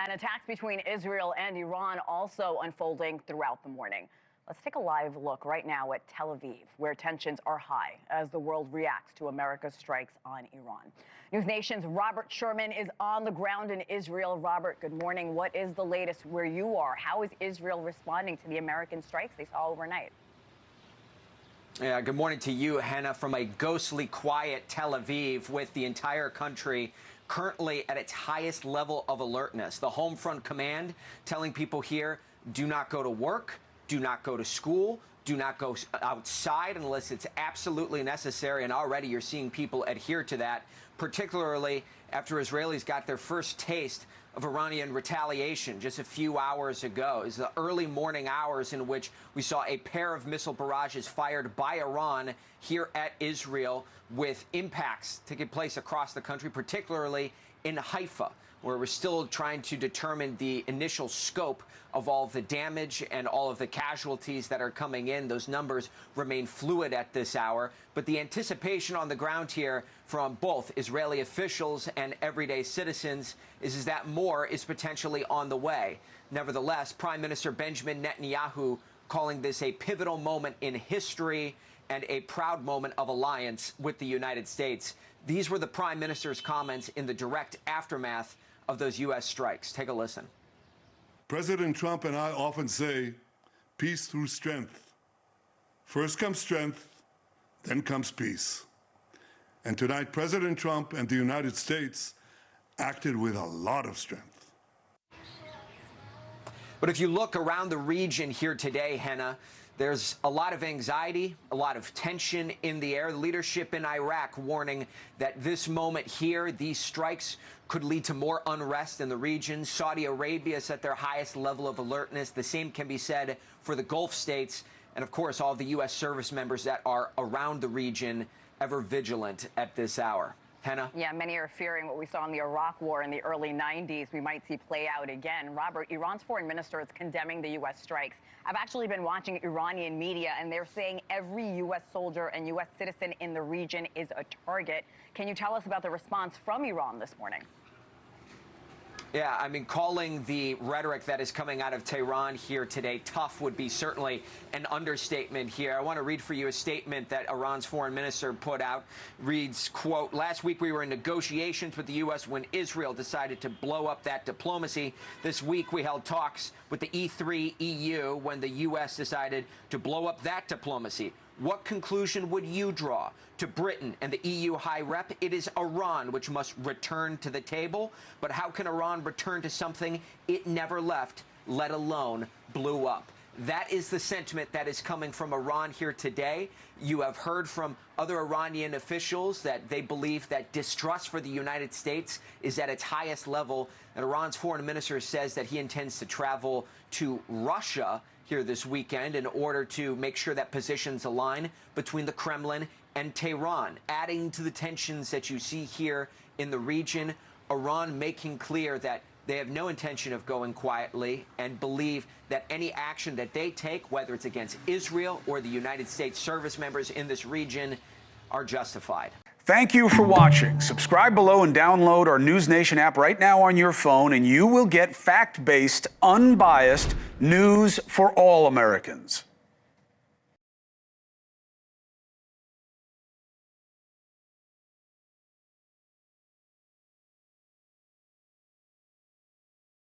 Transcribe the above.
And attacks between Israel and Iran also unfolding throughout the morning. Let's take a live look right now at Tel Aviv, where tensions are high as the world reacts to America's strikes on Iran. NewsNation's Robert Sherman is on the ground in Israel. Robert, good morning. What is the latest where you are? How is Israel responding to the American strikes they saw overnight? Yeah, good morning to you, Hena, from a ghostly quiet Tel Aviv with the entire country currently at its highest level of alertness. The Home Front Command telling people here, do not go to work, do not go to school, do not go outside unless it's absolutely necessary. And already you're seeing people adhere to that, particularly after Israelis got their first taste of Iranian retaliation just a few hours ago. It was the early morning hours in which we saw a pair of missile barrages fired by Iran here at Israel, with impacts taking place across the country, particularly in Haifa, where we're still trying to determine the initial scope of all of the damage and all of the casualties that are coming in. Those numbers remain fluid at this hour, but the anticipation on the ground here from both Israeli officials and everyday citizens is that more is potentially on the way. Nevertheless, Prime Minister Benjamin Netanyahu calling this a pivotal moment in history and a proud moment of alliance with the United States. These were the Prime Minister's comments in the direct aftermath of those U.S. strikes. Take a listen. President Trump and I often say, peace through strength. First comes strength, then comes peace. And tonight, President Trump and the United States acted with a lot of strength. But if you look around the region here today, Hena, there's a lot of anxiety, a lot of tension in the air. The leadership in Iraq warning that this moment here, these strikes, could lead to more unrest in the region. Saudi Arabia is at their highest level of alertness. The same can be said for the Gulf states. And, of course, all the U.S. service members that are around the region ever vigilant at this hour. Hena? Yeah, many are fearing what we saw in the Iraq War in the early 90s we might see play out again. Robert, Iran's foreign minister is condemning the U.S. strikes. I've actually been watching Iranian media, and they're saying every U.S. soldier and U.S. citizen in the region is a target. Can you tell us about the response from Iran this morning? Yeah, I mean, calling the rhetoric that is coming out of Tehran here today tough would be certainly an understatement here. I want to read for you a statement that Iran's foreign minister put out. Reads, quote, last week we were in negotiations with the U.S. when Israel decided to blow up that diplomacy. This week we held talks with the E3 EU when the U.S. decided to blow up that diplomacy. What conclusion would you draw? To Britain and the EU high rep, it is Iran which must return to the table. But how can Iran return to something it never left, let alone blew up? That is the sentiment that is coming from Iran here today. You have heard from other Iranian officials that they believe that distrust for the United States is at its highest level. And Iran's foreign minister says that he intends to travel to Russia here this weekend in order to make sure that positions align between the Kremlin and Tehran, adding to the tensions that you see here in the region. Iran making clear that they have no intention of going quietly and believe that any action that they take, whether it's against Israel or the United States service members in this region, are justified. Thank you for watching. Subscribe below and download our NewsNation app right now on your phone, and you will get fact-based, unbiased news for all Americans.